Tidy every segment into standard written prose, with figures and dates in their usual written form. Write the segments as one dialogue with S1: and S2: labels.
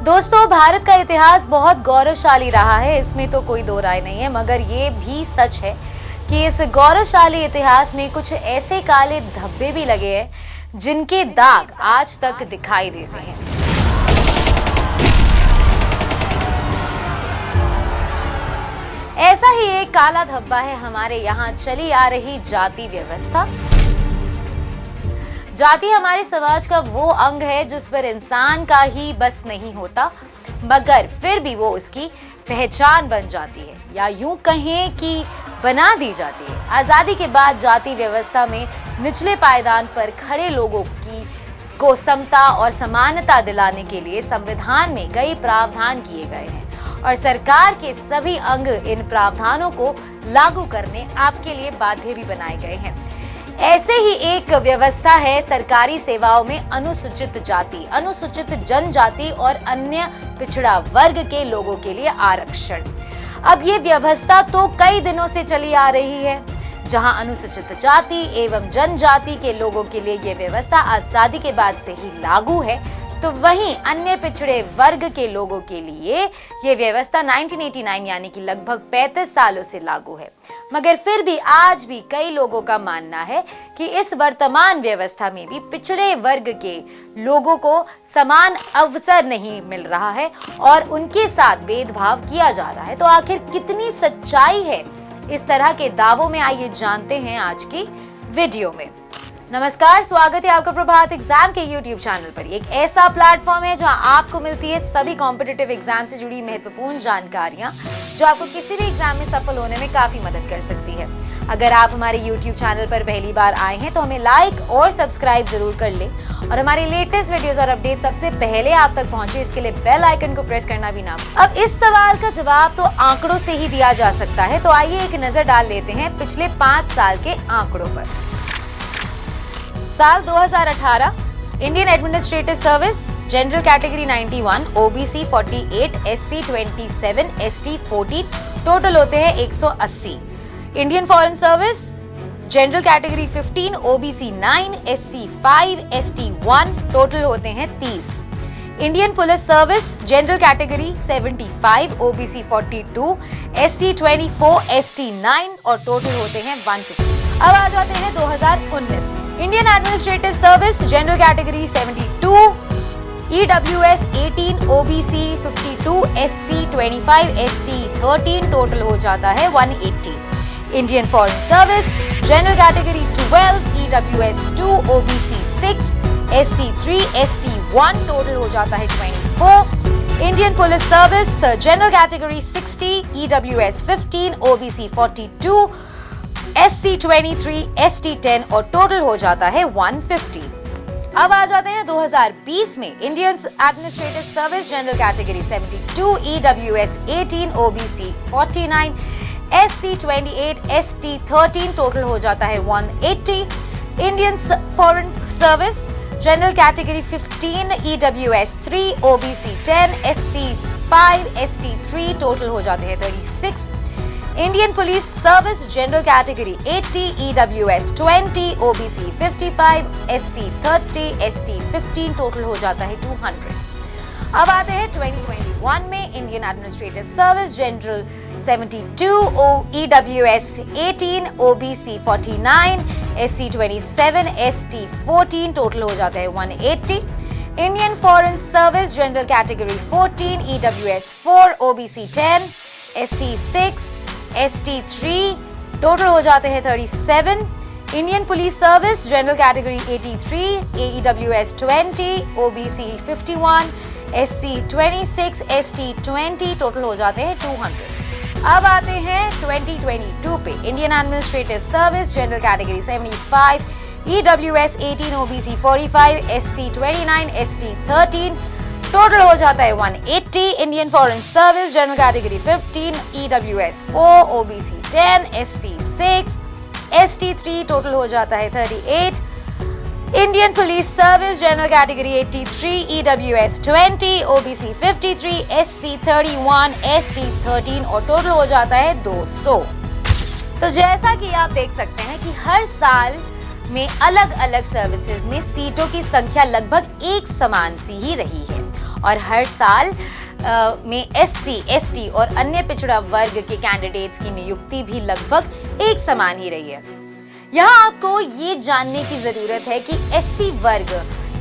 S1: दोस्तों, भारत का इतिहास बहुत गौरवशाली रहा है, इसमें तो कोई दो राय नहीं है। मगर ये भी सच है कि इस गौरवशाली इतिहास में कुछ ऐसे काले धब्बे भी लगे हैं जिनके दाग आज तक दिखाई देते हैं। ऐसा ही एक काला धब्बा है हमारे यहाँ चली आ रही जाति व्यवस्था। जाति हमारे समाज का वो अंग है जिस पर इंसान का ही बस नहीं होता, मगर फिर भी वो उसकी पहचान बन जाती है, या यूं कहें कि बना दी जाती है। आजादी के बाद जाति व्यवस्था में निचले पायदान पर खड़े लोगों को समता और समानता दिलाने के लिए संविधान में कई प्रावधान किए गए हैं और सरकार के सभी अंग इन प्रावधानों को लागू करने आपके लिए बाध्य भी बनाए गए हैं। ऐसे ही एक व्यवस्था है सरकारी सेवाओं में अनुसूचित जाति, अनुसूचित जनजाति और अन्य पिछड़ा वर्ग के लोगों के लिए आरक्षण। अब ये व्यवस्था तो कई दिनों से चली आ रही है, जहां अनुसूचित जाति एवं जनजाति के लोगों के लिए ये व्यवस्था आजादी के बाद से ही लागू है, तो वहीं अन्य पिछड़े वर्ग के लोगों के लिए ये व्यवस्था 1989 यानी कि लगभग 35 सालों से लागू है। मगर फिर भी आज भी कई लोगों का मानना है कि इस वर्तमान व्यवस्था में भी पिछड़े वर्ग के लोगों को समान अवसर नहीं मिल रहा है और उनके साथ भेदभाव किया जा रहा है। तो आखिर कितनी सच्चाई है इस तरह के दावों में, आइए जानते हैं आज की वीडियो में। नमस्कार, स्वागत है आपका प्रभात एग्जाम के YouTube चैनल पर। एक ऐसा प्लेटफॉर्म है जहां आपको मिलती है सभी कॉम्पिटिटिव एग्जाम से जुड़ी महत्वपूर्ण जानकारियां जो आपको किसी भी एग्जाम में सफल होने में काफी मदद कर सकती है। अगर आप हमारे YouTube चैनल पर पहली बार आए हैं तो हमें लाइक और सब्सक्राइब जरूर कर लें और हमारे लेटेस्ट वीडियोस और अपडेट सबसे पहले आप तक पहुंचे, इसके लिए बेल आइकन को प्रेस करना भी ना भूलें। अब इस सवाल का जवाब तो आंकड़ों से ही दिया जा सकता है, तो आइए एक नजर डाल लेते हैं पिछले 5 साल के आंकड़ों पर। साल 2018 Indian administrative service general category 91, OBC 48, SC 27, ST 40, total होते हैं 180। Indian foreign service general category 15, OBC 9, SC 5, ST 1, total होते हैं 30। Indian police service general category 75, OBC 42, SC 24, ST 9 और टोटल होते हैं 150। अब आ जाते हैं 2019 में। Indian administrative service general category 72, EWS 18, OBC 52, SC 25, ST 13, total हो जाता है 180। Indian foreign service general category 12, EWS 2, OBC 6, SC 3, ST 1, total हो जाता है 24। Indian police service general category 60, EWS 15, OBC 42, SC 23, ST 10 और टोटल हो जाता है 150। अब आ जाते हैं 2020 में। Indian administrative service general category 72, EWS 18, OBC 49, SC 28, ST 13, total हो जाता है 180। Indian foreign service general category 15, EWS 3, OBC 10, SC 5, ST 3, total हो जाते हैं 36। Indian police service general category 80, EWS 20, OBC 55, SC 30, ST 15, total हो जाता है 200। अब आते हैं 2021 में। Indian administrative service general 72, EWS 18, OBC 49, SC 27, ST 14, total हो जाता है 180। Indian foreign service general category 14, EWS 4, OBC 10, SC 6, ST 3, total हो जाते हैं 37। Indian police service general category 83, EWS 20, OBC 51, SC 26, ST 20, total हो जाते हैं 200। अब आते हैं 2022 पे। Indian administrative service general category 75, EWS 18, OBC 45, SC 29, ST 13, total हो जाता है 180। Indian foreign service general category 15, EWS 4, OBC 10, SC 6, ST 3, total हो जाता है 38। Indian police service general category 83, EWS 20, OBC 53, SC 31, ST 13 और टोटल हो जाता है 200। तो जैसा कि आप देख सकते हैं कि हर साल में अलग अलग सर्विसेज में सीटों की संख्या लगभग एक समान सी ही रही है और हर साल में एससी, एसटी और अन्य पिछड़ा वर्ग के कैंडिडेट्स की नियुक्ति भी लगभग एक समान ही रही है। यहाँ आपको ये जानने की जरूरत है कि एससी वर्ग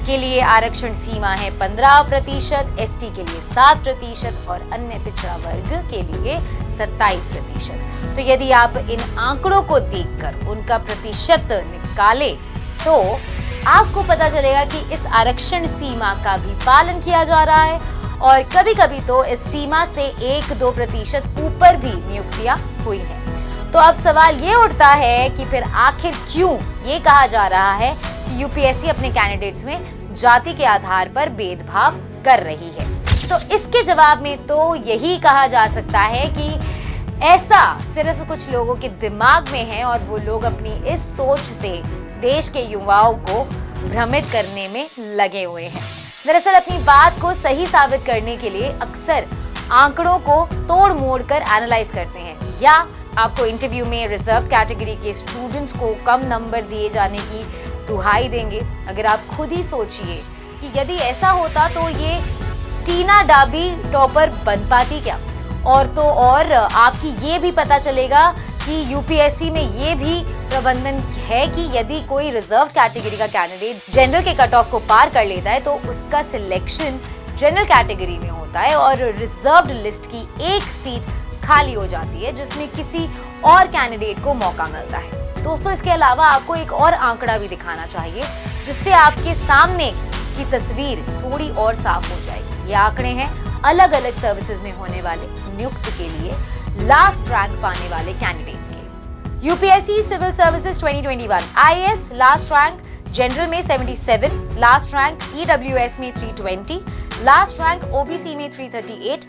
S1: के लिए आरक्षण सीमा है 15%, एसटी के लिए 7% और अन्य पिछड़ा वर्ग के लिए 27%। तो यदि आप इन आंकड़ों को देखकर उनका प्रतिशत निकाले तो आपको पता चलेगा कि इस आरक्षण सीमा का भी पालन किया जा रहा है और कभी-कभी तो इस सीमा से 1-2% ऊपर भी नियुक्तियां हुई हैं। तो अब सवाल ये उठता है कि फिर आखिर क्यों ये कहा जा रहा है कि यूपीएससी अपने कैंडिडेट्स में जाति के आधार पर भेदभाव कर रही है। तो इसके जवाब में तो यही कहा जा सकता है कि ऐसा सिर्फ कुछ लोगों के दिमाग में है और वो लोग अपनी इस सोच से देश के युवाओं को भ्रमित करने में लगे हुए हैं। दरअसल अपनी बात को सही साबित करने के लिए अक्सर आंकड़ों को तोड़ मोड़ कर एनालाइज करते हैं या आपको इंटरव्यू में रिजर्व कैटेगरी के स्टूडेंट्स को कम नंबर दिए जाने की दुहाई देंगे। अगर आप खुद ही सोचिए कि यदि ऐसा होता तो ये टीना डाबी टॉपर बन पाती क्या? और तो और आपकी ये भी पता चलेगा कि यूपीएससी में ये भी प्रबंधन है कि यदि कोई रिजर्व कैटेगरी का कैंडिडेट जनरल के कट ऑफ को पार कर लेता है तो उसका सिलेक्शन जनरल कैटेगरी में होता है और रिजर्व्ड लिस्ट की एक सीट खाली हो जाती है जिसमें किसी और कैंडिडेट को मौका मिलता है। दोस्तों, इसके अलावा आपको एक और आंकड़ा भी दिखाना चाहिए जिससे आपके सामने की तस्वीर थोड़ी और साफ हो जाएगी। ये आंकड़े हैं अलग अलग सर्विसेज में होने वाले नियुक्ति के लिए लास्ट रैंक पाने वाले कैंडिडेट्स के। UPSC civil services 2021 IAS last rank general में 77, लास्ट रैंक ईडब्ल्यूएस में 320, लास्ट रैंक ओबीसी में 338,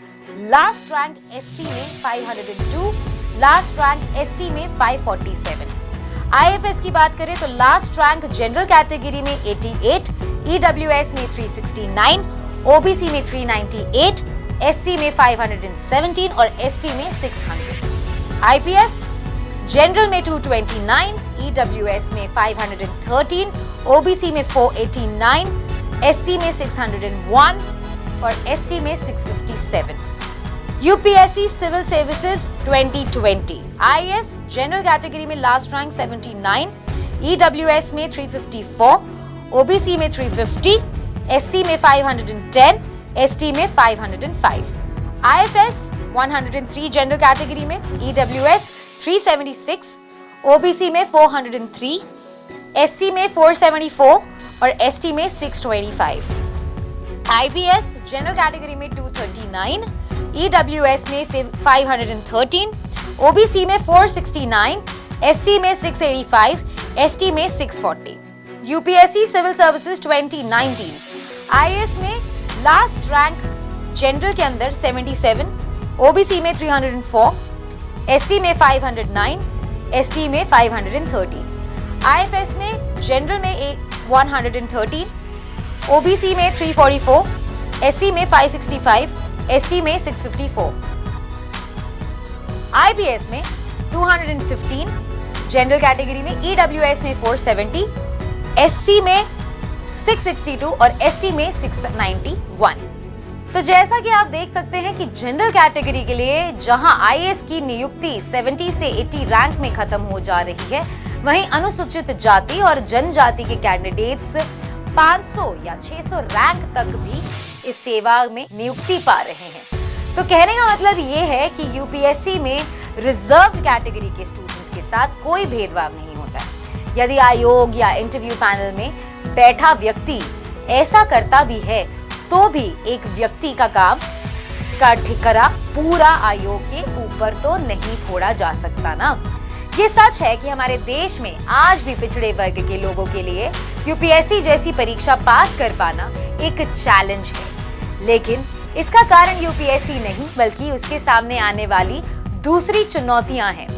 S1: लास्ट रैंक एससी में 502, लास्ट रैंक एसटी में 547। आईएफएस की बात करें तो लास्ट रैंक जनरल कैटेगरी में 88, ईडब्ल्यूएस में 369, ओबीसी में 398, एससी में 517 और एसटी में 600। आईपीएस जनरल में 229, ईडब्ल्यूएस में 513, ओबीसी में 489, एससी में 601 और एसटी में 657। UPSC civil services 2020 IAS general category में लास्ट रैंक 79, ईडब्ल्यूएस में 354, ओबीसी में 350, एससी में 510, एसटी में 505। आईएफएस 103 जनरल कैटेगरी में, ईडब्ल्यूएस 376, ओबीसी में 403, एससी में 474 और एसटी में 625। आईपीएस जनरल कैटेगरी में 239, ईडब्ल्यूएस में 513, ओबीसी में 469, एससी में 685, एसटी में 640। यूपीएससी सिविल सर्विसेज 2019 आईएएस में लास्ट रैंक जनरल के अंदर 77, ओबीसी में 304, एससी में 509, एसटी में 513। आईएफएस में जनरल में 113, ओबीसी में 344, एससी में 565, एसटी में 654। आईबीएस में 215, जनरल कैटेगरी में, ईडब्ल्यूएस में 470, एससी में 662 और एसटी में 691। तो जैसा कि आप देख सकते हैं कि जनरल कैटेगरी के लिए जहां आईएएस की नियुक्ति 70 से 80 रैंक में खत्म हो जा रही है, वहीं अनुसूचित जाति और जनजाति के कैंडिडेट्स 500 या 600 रैंक तक भी इस सेवा में नियुक्ति पा रहे हैं। तो कहने का मतलब ये है कि यूपीएससी में रिजर्व्ड कैटेगरी के स्टूडेंट्स के साथ कोई भेदभाव नहीं होता है। यदि आयोग या इंटरव्यू पैनल में बैठा व्यक्ति ऐसा करता भी है तो भी एक व्यक्ति का काम का ठिकरा पूरा आयोग के ऊपर तो नहीं फोड़ा जा सकता ना। ये सच है कि हमारे देश में आज भी पिछड़े वर्ग के लोगों के लिए यूपीएससी जैसी परीक्षा पास कर पाना एक चैलेंज है, लेकिन इसका कारण यूपीएससी नहीं बल्कि उसके सामने आने वाली दूसरी चुनौतियां हैं।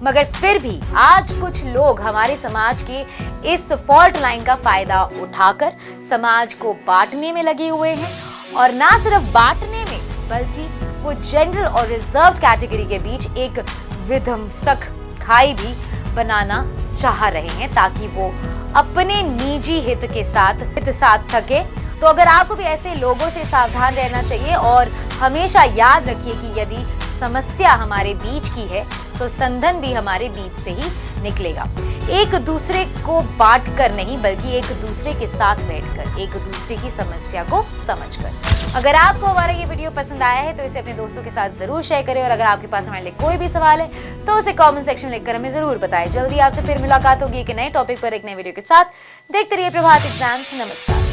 S1: मगर फिर भी आज कुछ लोग हमारे समाज के इस फॉल्ट लाइन का फायदा उठाकर समाज को बांटने में लगे हुए हैं और ना सिर्फ बांटने में बल्कि वो जनरल और रिजर्व्ड कैटेगरी के बीच एक विध्वंसक खाई भी बनाना चाह रहे हैं ताकि वो अपने निजी हित साध सके। तो अगर आपको भी ऐसे लोगों से सावधान रहना चाहिए और हमेशा याद रखिए कि यदि समस्या हमारे बीच की है तो संधन भी हमारे बीच से ही निकलेगा। एक दूसरे को बांट कर नहीं, बल्कि एक दूसरे के साथ बैठकर, एक दूसरे की समस्या को समझकर। अगर आपको हमारा ये वीडियो पसंद आया है तो इसे अपने दोस्तों के साथ जरूर शेयर करें, और अगर आपके पास हमारे लिए कोई भी सवाल है तो उसे कमेंट सेक्शन में लिखकर हमें जरूर बताएं। जल्दी आपसे फिर मुलाकात होगी एक नए टॉपिक पर, एक नए वीडियो के साथ। देखते रहिए प्रभात एग्जाम्स। नमस्कार।